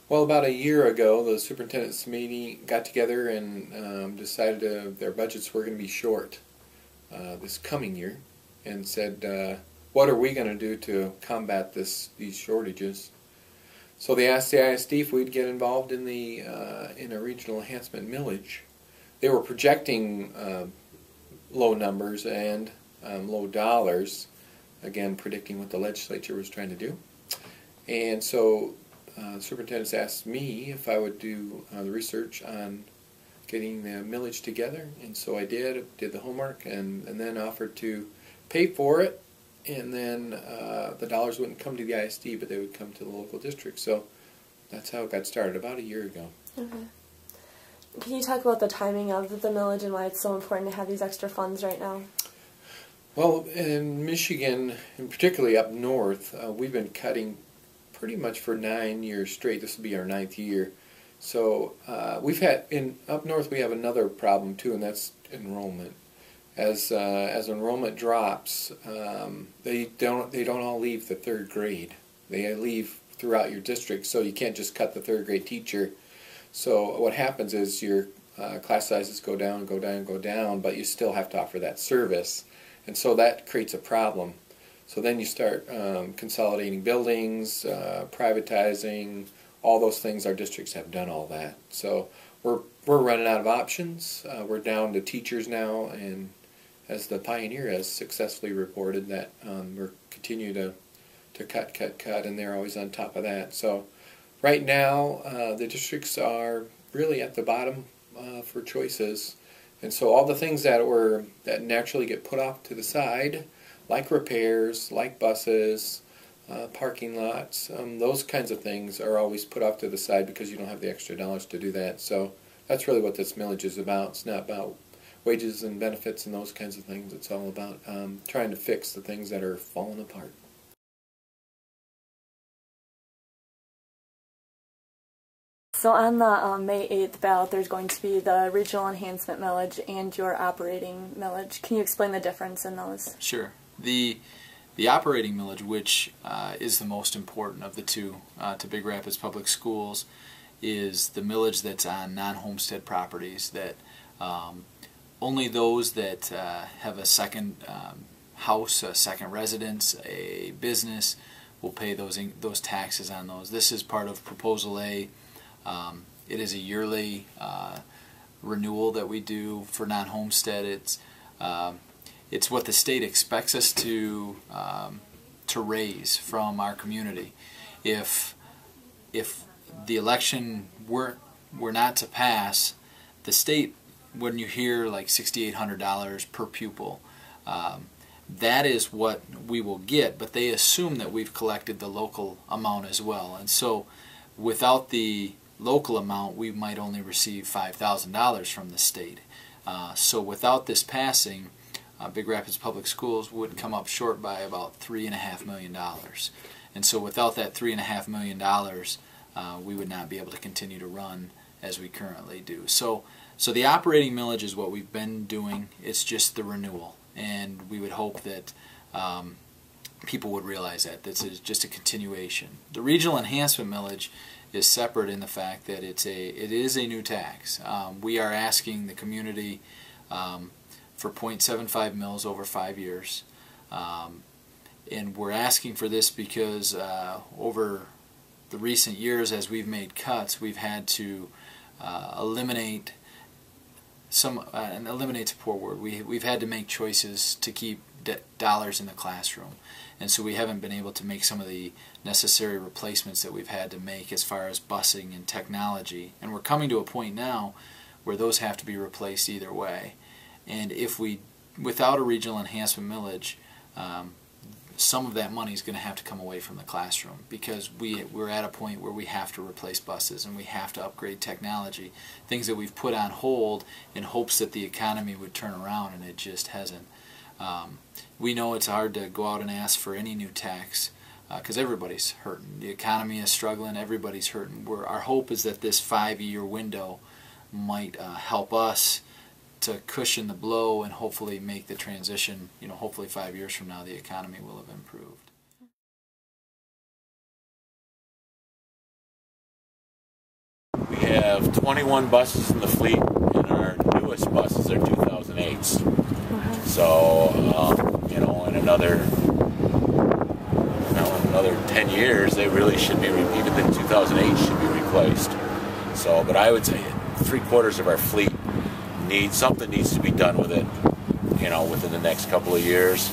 Well, about a year ago, the superintendent's meeting got together and decided their budgets were going to be short this coming year, and said, "What are we going to do to combat these shortages?" So they asked the ISD if we'd get involved in a regional enhancement millage. They were projecting low numbers and low dollars, again predicting what the legislature was trying to do. And so the superintendents asked me if I would do the research on getting the millage together, and so I did the homework, and then offered to pay for it, and then the dollars wouldn't come to the ISD, but they would come to the local district. So that's how it got started, about a year ago. Okay. Can you talk about the timing of the millage and why it's so important to have these extra funds right now? Well, in Michigan, and particularly up north, we've been cutting pretty much for 9 years straight. This will be our 9th year. So we've had, up north we have another problem too, and that's enrollment. As enrollment drops, they don't all leave the 3rd grade. They leave throughout your district, so you can't just cut the 3rd grade teacher. So what happens is your class sizes go down, go down, go down, but you still have to offer that service, and so that creates a problem. So then you start consolidating buildings, privatizing, all those things. Our districts have done all that. So we're running out of options. We're down to teachers now, and as the Pioneer has successfully reported that we're continue to cut, and they're always on top of that. So right now the districts are really at the bottom for choices, and so all the things that naturally get put off to the side, like repairs, like buses, parking lots, those kinds of things are always put off to the side because you don't have the extra dollars to do that. So that's really what this millage is about. It's not about wages and benefits and those kinds of things. It's all about trying to fix the things that are falling apart. So on the May 8th ballot, there's going to be the Regional Enhancement Millage and your operating millage. Can you explain the difference in those? Sure. The operating millage, which is the most important of the two to Big Rapids Public Schools, is the millage that's on non-homestead properties, that only those that have a second house, a second residence, a business, will pay those taxes on those. This is part of Proposal A. It is a yearly renewal that we do for non-homestead. It's what the state expects us to raise from our community. If the election were not to pass, the state, when you hear like $6,800 per pupil, that is what we will get, but they assume that we've collected the local amount as well. And so without the local amount, we might only receive $5,000 from the state. So without this passing, Big Rapids Public Schools would come up short by about $3.5 million. And so without that $3.5 million, we would not be able to continue to run as we currently do. So the operating millage is what we've been doing. It's just the renewal, and we would hope that people would realize that this is just a continuation. The Regional Enhancement Millage is separate in the fact that it is a new tax. We are asking the community for 0.75 mils over 5 years, and we're asking for this because over the recent years, as we've made cuts, we've had to eliminate and eliminate's a poor word. We've had to make choices to keep dollars in the classroom, and so we haven't been able to make some of the necessary replacements that we've had to make as far as busing and technology, and we're coming to a point now where those have to be replaced either way. And if without a regional enhancement millage, some of that money is going to have to come away from the classroom, because we're at a point where we have to replace buses and we have to upgrade technology, things that we've put on hold in hopes that the economy would turn around, and it just hasn't. We know it's hard to go out and ask for any new tax because everybody's hurting. The economy is struggling, everybody's hurting. Our hope is that this 5-year window might help us to cushion the blow and hopefully make the transition. Hopefully 5 years from now the economy will have improved. have 21 buses in the fleet, and our newest buses are 2008s. So, you know, in another 10 years, they really should be, even the 2008 should be replaced. So, but I would say 3/4 of our fleet something needs to be done with it, you know, within the next couple of years.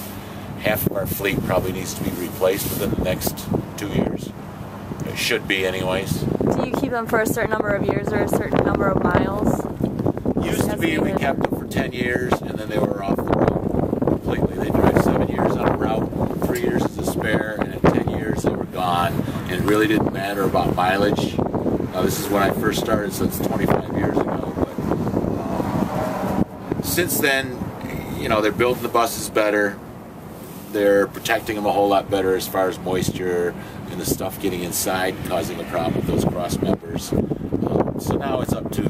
Half of our fleet probably needs to be replaced within the next 2 years. It should be anyways. Do you keep them for a certain number of years or a certain number of miles? Used to be we kept them for 10 years and then they were off the road completely. They drive 7 years on a route, 3 years as a spare, and in 10 years they were gone. And it really didn't matter about mileage. Now this is when I first started, so it's 25 years ago. But since then, you know, they're building the buses better. They're protecting them a whole lot better as far as moisture and the stuff getting inside, causing a problem with those cross members. So now it's up to,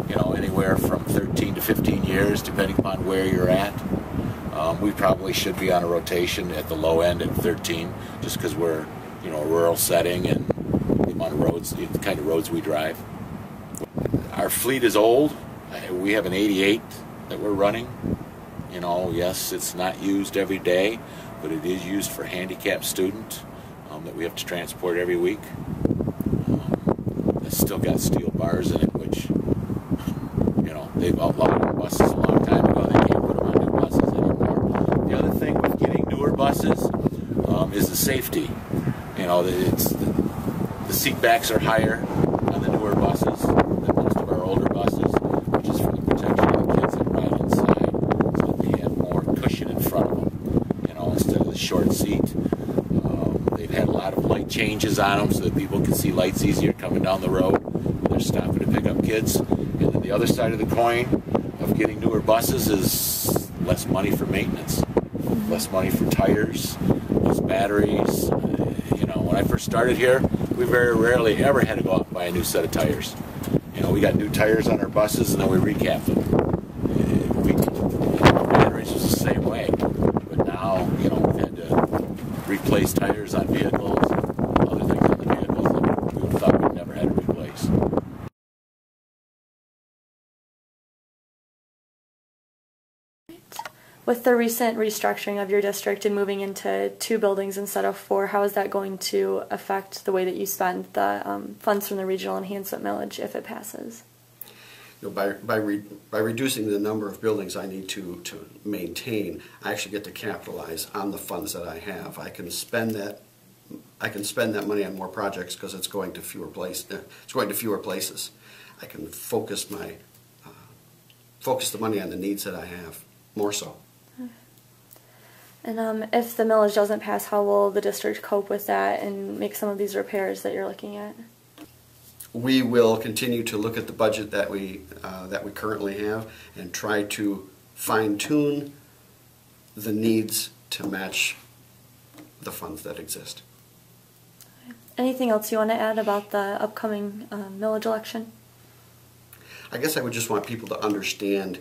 you know, anywhere from 13 to 15 years, depending upon where you're at. We probably should be on a rotation at the low end at 13, just because we're, you know, a rural setting and the amount of roads, the kind of roads we drive. Our fleet is old. We have an 88 that we're running. You know, yes, it's not used every day, but it is used for handicapped student that we have to transport every week. It's still got steel bars in it, which, you know, they've outlawed our buses a long time ago. They can't put them on new buses anymore. The other thing with getting newer buses is the safety. You know, the seat backs are higher on the newer buses than most of our older buses, which is for the protection of the kids that ride inside, so that they have more cushion in front of them, you know, instead of the short seat. They've had a lot of light changes on them so that people can see lights easier coming down the road when they're stopping to pick up kids. And then the other side of the coin of getting newer buses is less money for maintenance, less money for tires, less batteries. You know, when I first started here, we very rarely ever had to go out and buy a new set of tires. You know, we got new tires on our buses and then we recapped them. Batteries was the same way. But now, you know, we've had to replace tires on vehicles, other things on the vehicles that we thought we'd never had to replace. With the recent restructuring of your district and moving into 2 buildings instead of 4, how is that going to affect the way that you spend the funds from the Regional Enhancement Millage if it passes? You know, by reducing the number of buildings I need to maintain, I actually get to capitalize on the funds that I have. I can spend that money on more projects because it's going to fewer places. I can focus the money on the needs that I have more so. And if the millage doesn't pass, how will the district cope with that and make some of these repairs that you're looking at? We will continue to look at the budget that we currently have and try to fine-tune the needs to match the funds that exist. Anything else you want to add about the upcoming millage election? I guess I would just want people to understand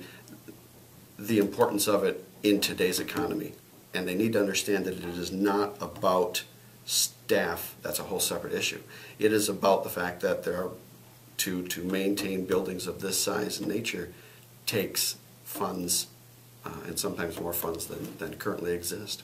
the importance of it in today's economy. And they need to understand that it is not about staff. That's a whole separate issue. It is about the fact that to maintain buildings of this size and nature takes funds, and sometimes more funds than currently exist.